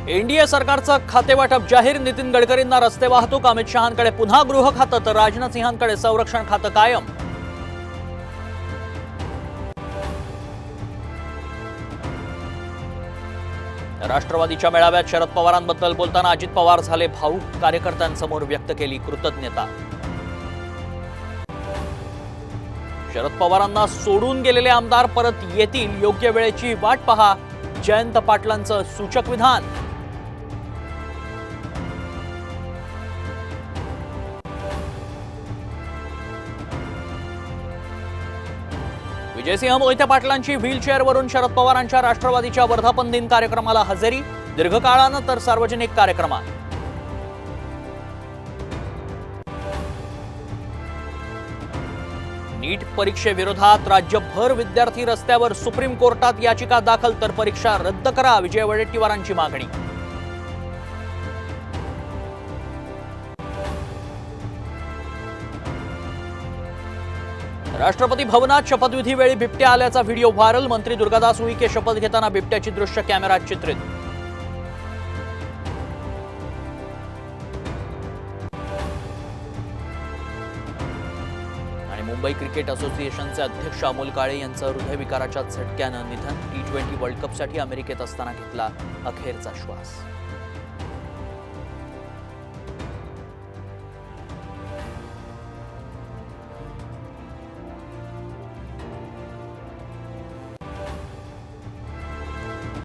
NDA सरकारचं खातेवाटप जाहीर, नितीन गडकरींना रस्ते वाहतूक, अमित शहांकडे पुन्हा गृह खातं तर राजनाथ सिंहांकडे संरक्षण खातं कायम। राष्ट्रवादीच्या मेळाव्यात शरद पवारांबद्दल बोलताना अजित पवार झाले भावूक, कार्यकर्त्यांसमोर व्यक्त केली कृतज्ञता। शरद पवारांना सोडून गेलेले आमदार परत येतील, योग्य वेळेची वाट पहा, जयंत पाटलांचं सूचक विधान। विजयसिंह मोहिते पाटलांची व्हीलचेअरवरून शरद पवारांच्या राष्ट्रवादीच्या वर्धापन दिन कार्यक्रमाला हजेरी, दीर्घकाळानं तर सार्वजनिक कार्यक्रमात। नीट परीक्षेविरोधात राज्यभर विद्यार्थी रस्त्यावर, सुप्रीम कोर्टात याचिका दाखल तर परीक्षा रद्द करा, विजय वडेट्टीवारांची मागणी। राष्ट्रपती भवनात शपथविधी वेळी बिबट्या आल्याचा व्हिडिओ व्हायरल, मंत्री दुर्गादास उईके शपथ घेताना बिबट्याची दृश्य कॅमेऱ्यात चित्रित। आणि मुंबई क्रिकेट असोसिएशनचे अध्यक्ष अमोल काळे यांचं हृदयविकाराच्या झटक्यानं निधन, T20 वर्ल्ड कपसाठी अमेरिकेत असताना घेतला अखेरचा श्वास।